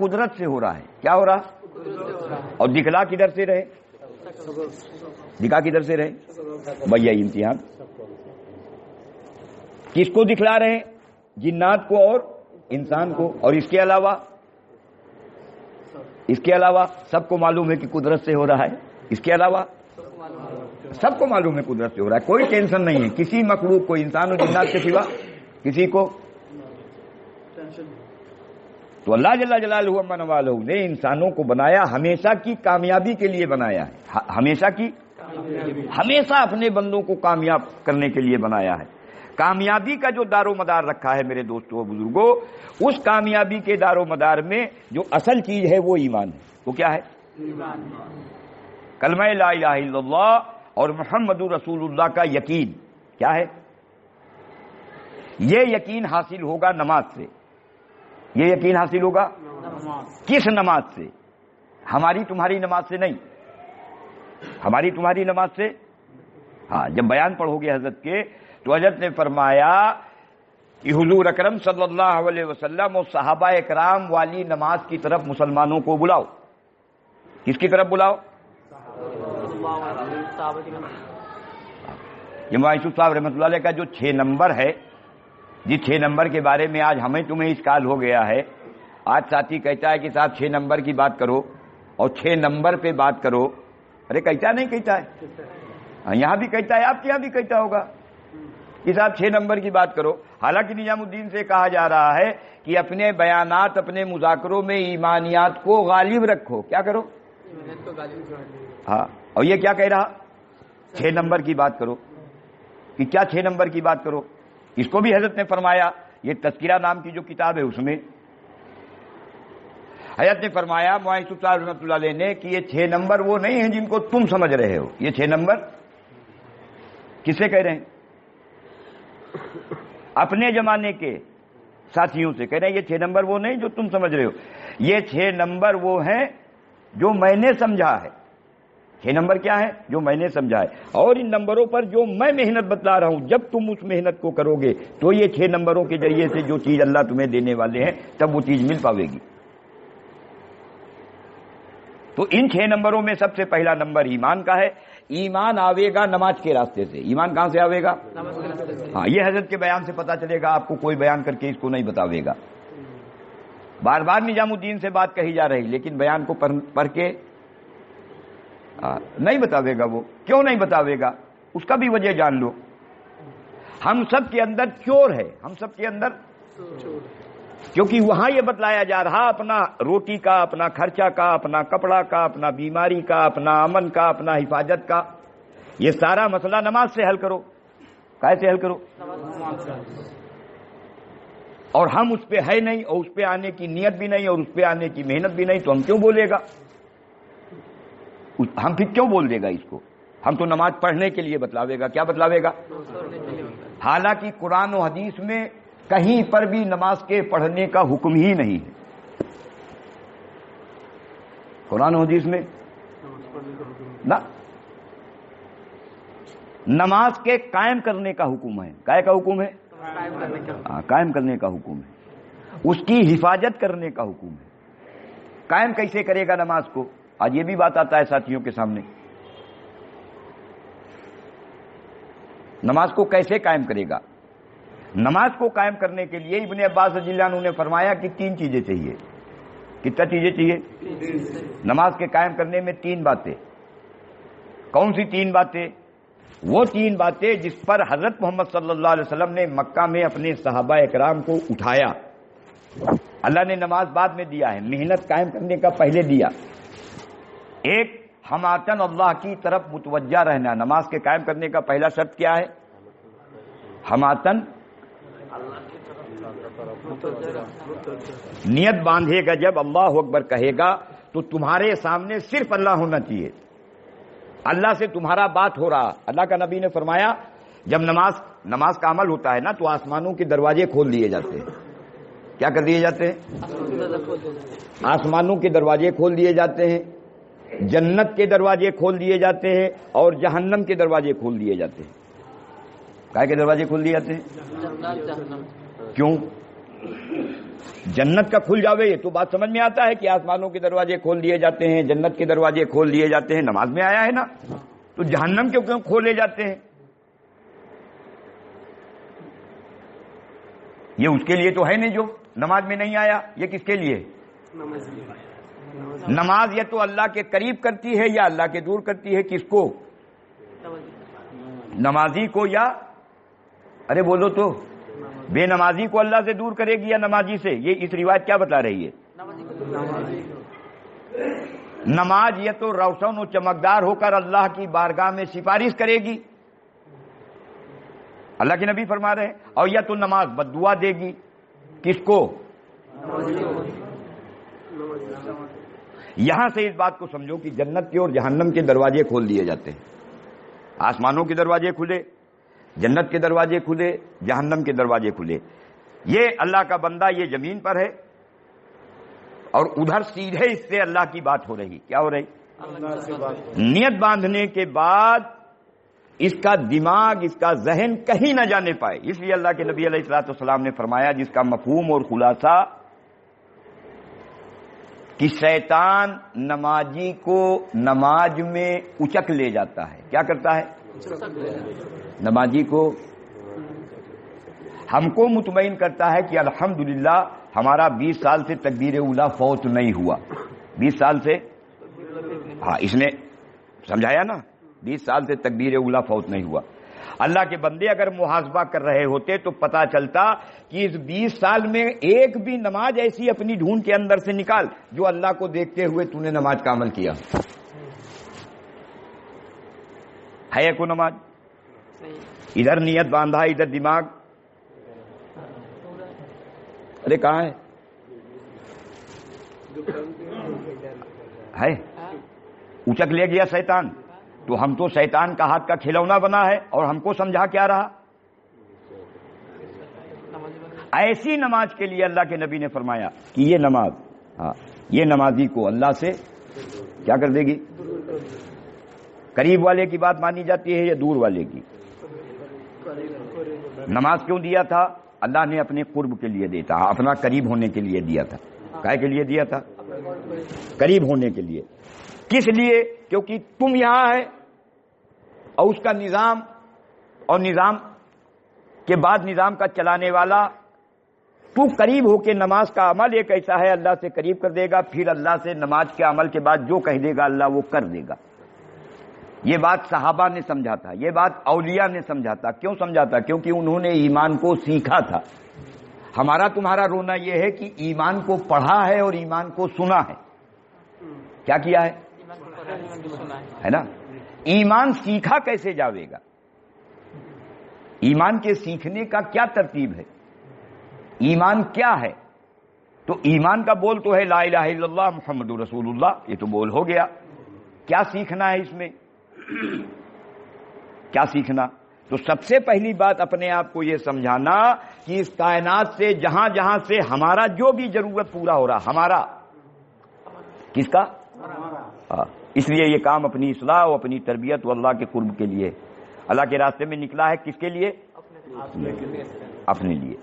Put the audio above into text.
قدرت سے ہو رہا ہے. کیا ہو رہا؟ اور دکھلا کدھر سے رہے؟ دکھا کدھر سے رہے بھیا؟ امتحان کس کو دکھلا رہے ہیں؟ جنات کو اور انسان کو. اور اس کے علاوہ سب کو معلوم ہے کہ قدرت سے ہو رہا ہے. اس کے علاوہ سب کو معلوم ہے قدرت سے ہو رہا ہے. کوئی ٹینشن نہیں ہے کسی مخلوق کو، انسان و جنات کے سوا کسی کو. تو اللہ جل جلالہ من والہ نے انسانوں کو بنایا ہمیشہ کی کامیابی کے لیے بنایا ہے. ہمیشہ اپنے بندوں کو کامیاب کرنے کے لیے بنایا ہے. کامیابی کا جو دار و مدار رکھا ہے میرے دوستوں و بزرگوں، اس کامیابی کے دار و مدار میں جو اصل چیز ہے وہ ایمان ہے. وہ کیا ہے؟ کلمہ لا الہ الا اللہ اور محمد رسول اللہ کا یقین. کیا ہے؟ یہ یقین حاصل ہوگا نماز سے. یہ یقین حاصل ہوگا کس نماز سے؟ ہماری تمہاری نماز سے نہیں. ہماری تمہاری نماز سے. ہاں، جب بیان پڑھو گے حضرت کے تو حضرت نے فرمایا کہ حضور اکرم صلی اللہ علیہ وسلم اور صحابہ اکرام والی نماز کی طرف مسلمانوں کو بلاؤ. کس کی طرف بلاؤ؟ امام یوسف صاحب رحمۃ اللہ علیہ کا جو 6 نمبر ہے، جس 6 نمبر کے بارے میں آج ہمیں تمہیں اشکال ہو گیا ہے. آج ساتھی کہتا ہے کہ صاحب 6 نمبر کی بات کرو اور 6 نمبر پہ بات کرو. ارے کہتا نہیں کہتا ہے، یہاں بھی کہتا ہے، آپ کے یہاں بھی کہتا ہوگا کہ صاحب 6 نمبر کی بات کرو. حالانکہ نظام الدین سے کہا جا رہا ہے کہ اپنے بیانات، اپنے مذاکروں میں ایمانیات کو غالب رکھو. کیا کرو؟ ہاں. اور یہ کیا کہہ رہا؟ 6 نمبر کی بات کرو. کہ کیا 6 نمبر کی بات کرو؟ اس کو بھی حضرت نے فرمایا، یہ تذکرہ نام کی جو کتاب ہے اس میں حضرت نے فرمایا مولانا یوسف صاحب رحمۃ اللہ علیہ نے کہ یہ 6 نمبر وہ نہیں ہیں جن کو تم سمجھ رہے ہو. یہ 6 نمبر کسے کہہ رہے ہیں؟ اپنے زمانے کے ساتھیوں سے کہہ رہے ہیں. یہ 6 نمبر وہ نہیں جو تم سمجھ رہے ہو، یہ 6 نمبر وہ ہیں جو میں نے سمجھا ہے. 6 نمبر کیا ہے؟ جو میں نے سمجھا ہے. اور ان نمبروں پر جو میں محنت بتلا رہا ہوں، جب تم اس محنت کو کرو گے تو یہ 6 نمبروں کے ذریعے سے جو چیز اللہ تمہیں دینے والے ہیں تب وہ چیز مل پاوے گی. تو ان 6 نمبروں میں سب سے پہلا نمبر ایمان کا ہے. ایمان آوے گا نماز کے راستے سے. ایمان کہاں سے آوے گا؟ ہاں، یہ حضرت کے بیان سے پتا چلے گا. آپ کو کوئی بیان کر کے اس کو نہیں بتاوے گا. بار بار نظام الدین سے بات کہی جا رہی، لیکن بیان کو پڑھ کے نہیں بتاوے گا. وہ کیوں نہیں بتاوے گا؟ اس کا بھی وجہ جان لو. ہم سب کے اندر چور ہے. ہم سب کے اندر کیونکہ وہاں یہ بتلایا جا رہا اپنا روٹی کا، اپنا خرچہ کا، اپنا کپڑا کا، اپنا بیماری کا، اپنا امن کا، اپنا حفاظت کا، یہ سارا مسئلہ نماز سے حل کرو. کیسے حل کرو؟ اور ہم اس پہ ہے نہیں، اور اس پہ آنے کی نیت بھی نہیں، اور اس پہ آنے کی محنت بھی نہیں، تو ہم کیوں بولے گا؟ ہم پھر کیوں بول دے گا اس کو؟ ہم تو نماز پڑھنے کے لیے بتلاوے گا. کیا بتلاوے گا؟ حالانکہ قرآن و حدیث میں کہیں پر بھی نماز کے پڑھنے کا حکم ہی نہیں ہے. قرآن و حدیث میں نہ، نماز کے قائم کرنے کا حکم ہے. کائے کا حکم ہے؟ قائم کرنے کا حکم ہے. اس کی حفاظت کرنے کا حکم ہے. قائم کیسے کرے گا نماز کو؟ آج یہ بھی بات آتا ہے ساتھیوں کے سامنے. نماز کو کیسے قائم کرے گا؟ نماز کو قائم کرنے کے لیے ابن عباس رضی اللہ عنہ نے فرمایا کہ 3 چیزیں چاہیے. کتنا چیزیں چاہیے؟ نماز کے قائم کرنے میں 3 باتیں. کون سی 3 باتیں؟ وہ 3 باتیں جس پر حضرت محمد صلی اللہ علیہ وسلم نے مکہ میں اپنے صحابہ اکرام کو اٹھایا. اللہ نے نماز بعد میں دیا ہے، محنت قائم کرنے کا پہلے دیا. ایک، ہماتن اللہ کی طرف متوجہ رہنا. نماز کے قائم کرنے کا پہلا شرط کیا ہے؟ ہماتن، نیت باندھے گا جب اللہ اکبر کہے گا تو تمہارے سامنے صرف اللہ ہونا چاہیے. اللہ سے تمہارا بات ہو رہا. اللہ کا نبی نے فرمایا جب نماز کا عمل ہوتا ہے نا تو آسمانوں کے دروازے کھول دیے جاتے ہیں. کیا کر دیے جاتے ہیں؟ آسمانوں کے دروازے کھول دیے جاتے ہیں، جنت کے دروازے کھول دیے جاتے ہیں، اور جہنم کے دروازے کھول دیے جاتے ہیں. کائے کے دروازے کھول دیے جاتے ہیں؟ کیوں؟ جنت کا کھل جاوے یہ تو بات سمجھ میں آتا ہے کہ آسمانوں کے دروازے کھول دیے جاتے ہیں، جنت کے دروازے کھول دیے جاتے ہیں، نماز میں آیا ہے نا، تو جہنم کے کیوں کھولے جاتے ہیں؟ یہ اس کے لیے تو ہے نہیں جو نماز میں نہیں آیا، یہ کس کے لیے؟ نماز یا تو اللہ کے قریب کرتی ہے یا اللہ کے دور کرتی ہے، کس کو؟ نمازی کو، یا ارے بولو تو، بے نمازی کو اللہ سے دور کرے گی یا نمازی سے؟ یہ اس روایت کیا بتا رہی ہے؟ نماز یا تو روشن و چمکدار ہو کر اللہ کی بارگاہ میں سفارش کرے گی، اللہ کے نبی فرما رہے ہیں، اور یا تو نماز بددعا دے گی، کس کو؟ یہاں سے اس بات کو سمجھو کہ جنت کے اور جہنم کے دروازے کھول دیے جاتے ہیں، آسمانوں کے دروازے کھلے، جنت کے دروازے کھلے، جہنم کے دروازے کھلے۔ یہ اللہ کا بندہ یہ زمین پر ہے اور ادھر سیدھے اس سے اللہ کی بات ہو رہی، کیا ہو رہی؟ نیت باندھنے کے بعد اس کا دماغ، اس کا ذہن کہیں نہ جانے پائے، اس لیے اللہ کے نبی علیہ الصلوۃ والسلام نے فرمایا جس کا مفہوم اور خلاصہ کہ شیطان نمازی کو نماز میں اچک لے جاتا ہے، کیا کرتا ہے؟ نمازی کو، ہم کو مطمئن کرتا ہے کہ الحمدللہ ہمارا 20 سال سے تکبیر اولیٰ فوت نہیں ہوا، 20 سال سے، ہاں اس نے سمجھایا نا، 20 سال سے تکبیر اولیٰ فوت نہیں ہوا۔ اللہ کے بندے اگر محاسبہ کر رہے ہوتے تو پتا چلتا کہ اس 20 سال میں ایک بھی نماز ایسی اپنی ڈھونڈ کے اندر سے نکال جو اللہ کو دیکھتے ہوئے تو نے نماز کا عمل کیا ہے، کو نماز ادھر نیت باندھا، ادھر دماغ، ارے کہاں ہے؟ اچک لے گیا شیطان، تو ہم تو شیطان کا ہاتھ کا کھلونا بنا ہے، اور ہم کو سمجھا کیا رہا؟ ایسی نماز کے لیے اللہ کے نبی نے فرمایا کہ یہ نماز، ہاں یہ نمازی کو اللہ سے کیا کر دے گی؟ قریب والے کی بات مانی جاتی ہے یا دور والے کی؟ نماز کیوں دیا تھا؟ اللہ نے اپنے قرب کے لیے دیتا، اپنا قریب ہونے کے لیے دیا تھا۔ کائے کے لیے دیا تھا؟ قریب ہونے کے لیے۔ کس لیے؟ کیونکہ تم یہاں ہے اور اس کا نظام، اور نظام کے بعد نظام کا چلانے والا تو قریب ہو کے نماز کا عمل ایک ایسا ہے اللہ سے قریب کر دے گا، پھر اللہ سے نماز کے عمل کے بعد جو کہہ دے گا اللہ وہ کر دے گا۔ یہ بات صحابہ نے سمجھا تھا، یہ بات اولیاء نے سمجھا تھا۔ کیوں سمجھا تھا؟ کیونکہ انہوں نے ایمان کو سیکھا تھا۔ ہمارا تمہارا رونا یہ ہے کہ ایمان کو پڑھا ہے اور ایمان کو سنا ہے۔ کیا کیا ہے نا؟ ایمان سیکھا کیسے جاوے گا؟ ایمان کے سیکھنے کا کیا ترتیب ہے؟ ایمان کیا ہے؟ تو ایمان کا بول تو ہے لا الہ الا اللہ محمد رسول اللہ، یہ تو بول ہو گیا۔ کیا سیکھنا ہے اس میں؟ کیا سیکھنا؟ تو سب سے پہلی بات اپنے آپ کو یہ سمجھانا کہ اس کائنات سے جہاں جہاں سے ہمارا جو بھی ضرورت پورا ہو رہا، ہمارا کس کا؟ اس لیے یہ کام اپنی اصلاح و اپنی تربیت و اللہ کے قرب کے لیے، اللہ کے راستے میں نکلا ہے، کس کے لیے؟ اپنے لیے۔